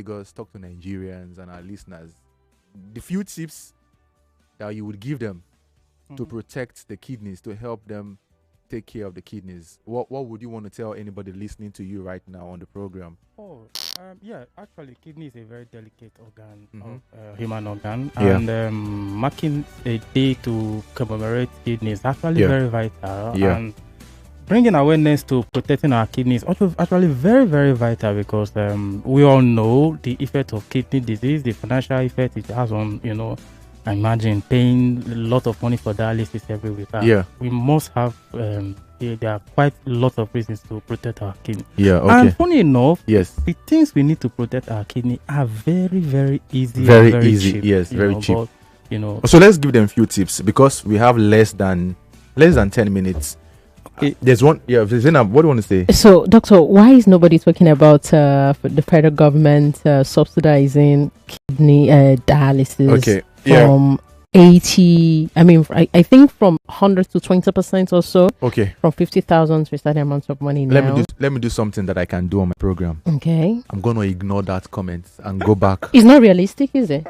Lagos, talk to Nigerians and our listeners. The few tips that you would give them to protect the kidneys, to help them take care of the kidneys. What would you want to tell anybody listening to you right now on the program? Actually, kidney is a very delicate organ, human organ, Yeah. and marking a day to commemorate kidneys is actually very vital. Yeah. And bringing awareness to protecting our kidneys also actually very, very vital, because we all know the effect of kidney disease, the financial effect it has on, imagine paying a lot of money for dialysis every week. We must have, there are quite a lot of reasons to protect our kidney. Yeah, okay. And funny enough, yes, the things we need to protect our kidney are very, very easy. Very, and very easy, cheap, yes, very cheap. But, so let's give them a few tips, because we have less than 10 minutes. There's one. Yeah, Zainab, what do you want to say? So, Doctor, why is nobody talking about the federal government subsidizing kidney dialysis from 80? I mean, I think from 100 to 20% or so. Okay. From 50,000 to a certain amount of money now. Let me do something that I can do on my program. Okay. I'm going to ignore that comment and go back. It's not realistic, is it?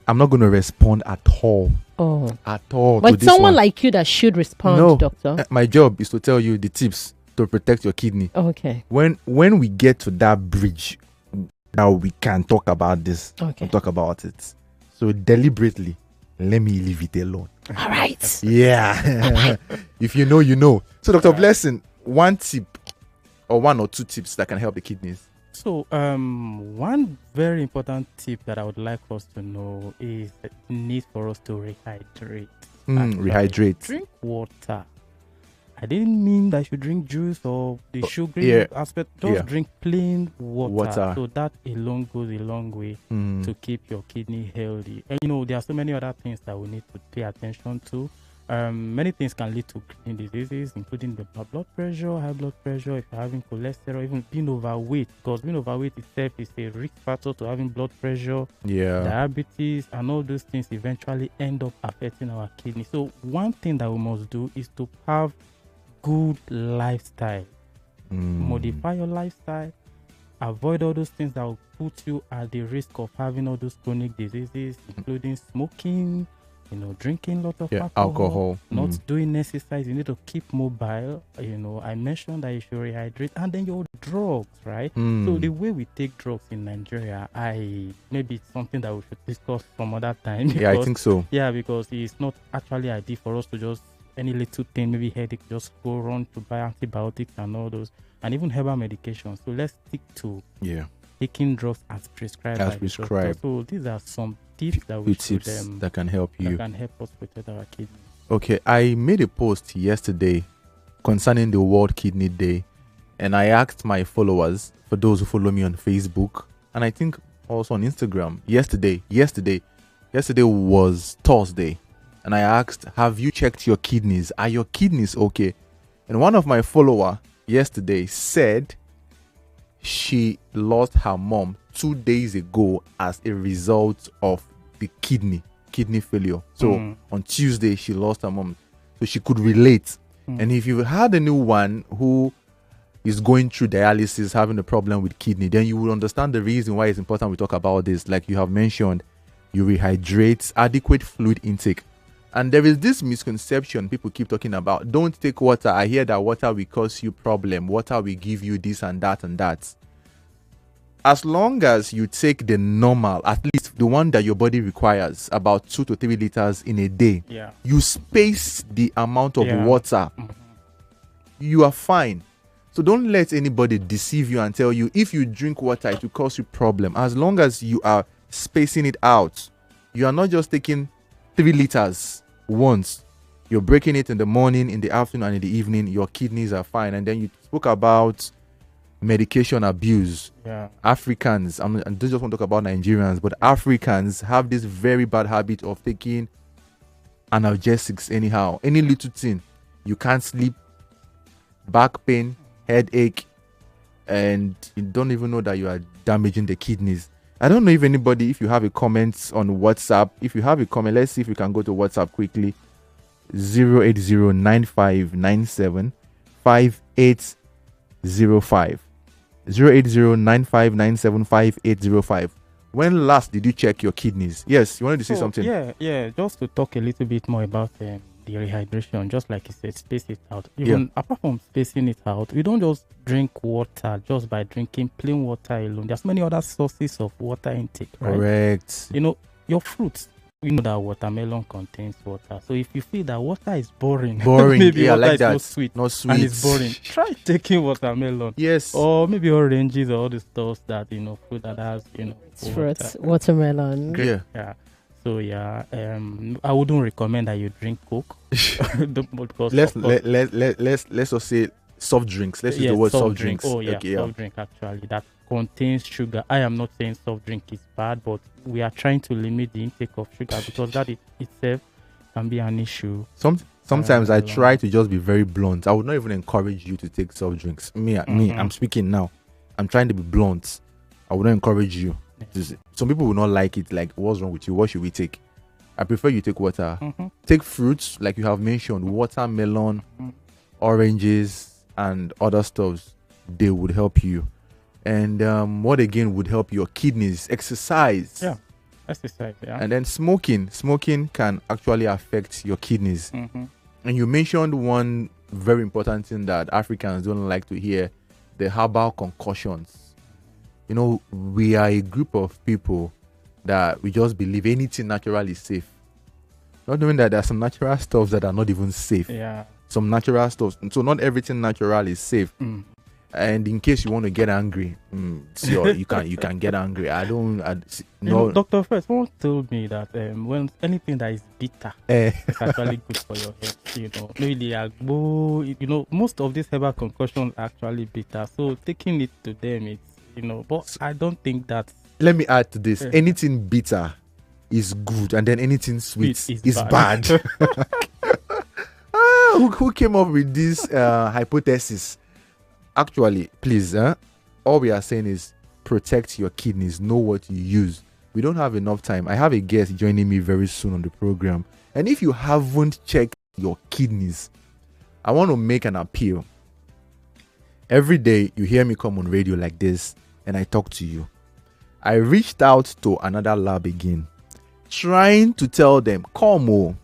I'm not going to respond at all. Oh. At all. But someone like you that should respond, Doctor. My job is to tell you the tips to protect your kidney. Okay. When we get to that bridge, now we can talk about this. Okay. We'll talk about it. So deliberately, let me leave it alone. All right. Yeah. All right. If you know, you know. So, Dr. Blessing, one tip or one or two tips that can help the kidneys. So, one very important tip that I would like us to know is the need for us to rehydrate. Rehydrate. Drink water. I didn't mean that you should drink juice or the sugary aspect. Just drink plain water. So that alone goes a long way to keep your kidney healthy. And there are so many other things that we need to pay attention to. Many things can lead to kidney diseases, including the blood pressure, high blood pressure, if you're having cholesterol, even being overweight, because being overweight itself is a risk factor to having blood pressure, diabetes, and all those things eventually end up affecting our kidney. So one thing that we must do is to have good lifestyle. Modify your lifestyle. Avoid all those things that will put you at the risk of having all those chronic diseases, including smoking, drinking a lot of alcohol, not doing exercise. You need to keep mobile. I mentioned that you should rehydrate, and then your drugs, right? So the way we take drugs in Nigeria, maybe it's something that we should discuss some other time. I think so. Yeah, because it's not actually ideal for us to just any little thing, maybe headache, just go run to buy antibiotics and all those, and even herbal medications. So let's stick to taking drugs as prescribed. So these are some tips that that can help you. That can help us protect our kidney. Okay, I made a post yesterday concerning the World Kidney Day, and I asked my followers, for those who follow me on Facebook, and I think also on Instagram, yesterday was Thursday, and I asked, have you checked your kidneys? Are your kidneys okay? And one of my follower yesterday said she lost her mom 2 days ago as a result of the kidney failure. So on Tuesday she lost her mom, so she could relate. And if you had a new one who is going through dialysis, having a problem with kidney, then you will understand the reason why it's important we talk about this. Like you have mentioned, you rehydrate, adequate fluid intake. And there is this misconception people keep talking about. Don't take water. I hear that water will cause you problem. Water will give you this and that and that. As long as you take the normal, at least the one that your body requires, about 2 to 3 liters in a day, you space the amount of water, you are fine. So don't let anybody deceive you and tell you if you drink water, it will cause you problem. As long as you are spacing it out, you are not just taking 3 liters once. You're breaking it in the morning, in the afternoon, and in the evening. Your kidneys are fine. And then you spoke about medication abuse. Africans, I don't just want to talk about Nigerians, but Africans have this very bad habit of taking analgesics anyhow. Any little thing, you can't sleep, back pain, headache, and you don't even know that you are damaging the kidneys. I don't know if you have a comment on WhatsApp. If you have a comment, let's see if we can go to WhatsApp quickly. 08095975805. 08095975805. When last did you check your kidneys? Yes, you wanted to say something? Yeah. Just to talk a little bit more about the rehydration, just like you said, space it out. Even apart from spacing it out, we don't just drink water just by drinking plain water alone. There's many other sources of water intake, right? Correct. Your fruits. We know that watermelon contains water. So if you feel that water is boring, maybe water like is that. Not sweet, and it's boring, try taking watermelon. Yes. Or maybe oranges or all the stuff that fruit that has fruits, watermelon. Yeah. So I wouldn't recommend that you drink Coke. Because let's just say soft drinks. Let's use the word soft drinks. Oh yeah, soft drink actually that contains sugar. I am not saying soft drink is bad, but we are trying to limit the intake of sugar because that itself can be an issue. Sometimes I try to just be very blunt. I would not even encourage you to take soft drinks. Me, I'm speaking now. I'm trying to be blunt. I would not encourage you. Some people will not like it. Like, what's wrong with you? What should we take? I prefer you take water. Take fruits, like you have mentioned, watermelon, oranges, and other stuffs. They would help you. And what again would help your kidneys? Exercise. Yeah, exercise. Yeah. And then smoking. Smoking can actually affect your kidneys. And you mentioned one very important thing that Africans don't like to hear: the herbal concussions. We are a group of people that we just believe anything natural is safe. Not knowing that there are some natural stuffs that are not even safe. Yeah. Some natural stuff. So not everything natural is safe. And in case you want to get angry, sure, you can get angry. Dr. Fred, someone told me that when anything that is bitter is actually good for your health. Maybe most of these herbal concussions are actually bitter. So taking it to them, it's but I don't think that. Let me add to this: anything bitter is good, and then anything sweet is bad. Who came up with this hypothesis? Actually, please, all we are saying is protect your kidneys. Know what you use. We don't have enough time. I have a guest joining me very soon on the program, and if you haven't checked your kidneys, I want to make an appeal. Every day you hear me come on radio like this and I talk to you. I reached out to another lab again, trying to tell them, come on,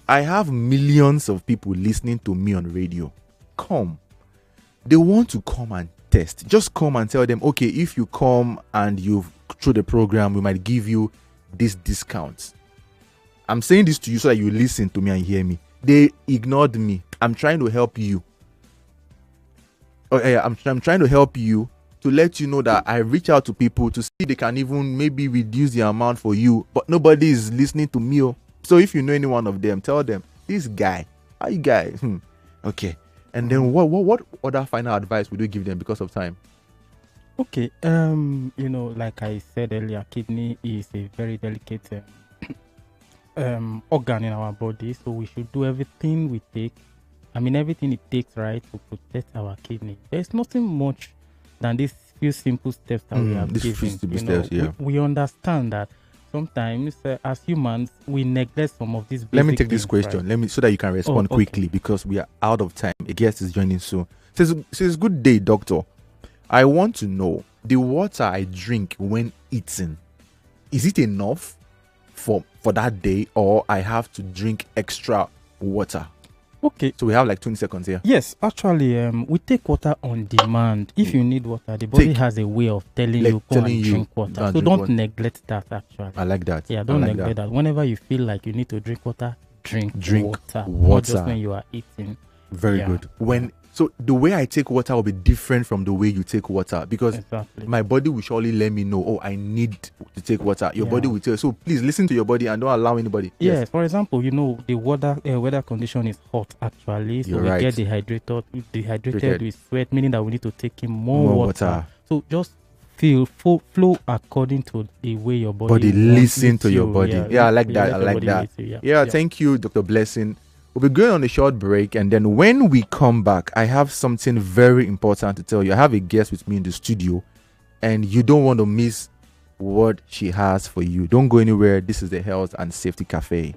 I have millions of people listening to me on radio. Come. They want to come and test. Just come and tell them, okay, if you come and you've through the program, we might give you this discount. I'm saying this to you so that you listen to me and hear me. They ignored me. I'm trying to help you. I'm trying to help you to let you know that I reach out to people to see if they can even maybe reduce the amount for you, but nobody is listening to me. So if you know any one of them, tell them, this guy, how you guys? Okay. And then what other final advice would you give them because of time? Okay. Like I said earlier, kidney is a very delicate organ in our body, so we should do everything we take. Everything it takes, right, to protect our kidney. There's nothing much than these few simple steps that we have given. We understand that sometimes as humans we neglect some of these basic Let me take this things, question, right? so that you can respond quickly, because we are out of time. A guest is joining soon. Says good day, doctor. I want to know, the water I drink when eating, is it enough for that day, or I have to drink extra water? Okay. So we have like 20 seconds here. Yes, actually, we take water on demand. If you need water, the body has a way of telling you drink water. So don't neglect that, actually. I like that. Yeah, don't neglect that. Whenever you feel like you need to drink water, drink water. Not just when you are eating. Very good. So the way I take water will be different from the way you take water, because my body will surely let me know, I need to take water. Your body will tell you. So please listen to your body and don't allow anybody. Yes. For example, the weather condition is hot, actually. So we get dehydrated with sweat, meaning that we need to take in more water. So just flow according to the way your body listen to your body. I like that. Thank you, Dr. Blessing. We'll be going on a short break, and then when we come back, I have something very important to tell you. I have a guest with me in the studio, and you don't want to miss what she has for you. Don't go anywhere. This is the Health and Safety Cafe.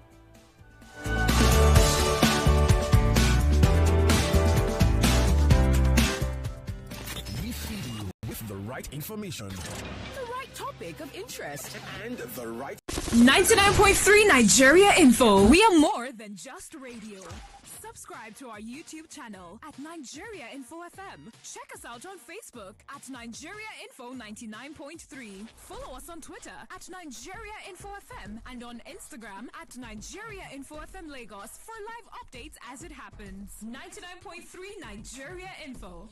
right information, the right topic of interest, and the right 99.3 Nigeria Info. We are more than just radio. Subscribe to our YouTube channel at Nigeria Info FM. Check us out on Facebook at Nigeria Info 99.3. Follow us on Twitter at Nigeria Info FM and on Instagram at Nigeria Info FM Lagos for live updates as it happens. 99.3 Nigeria Info.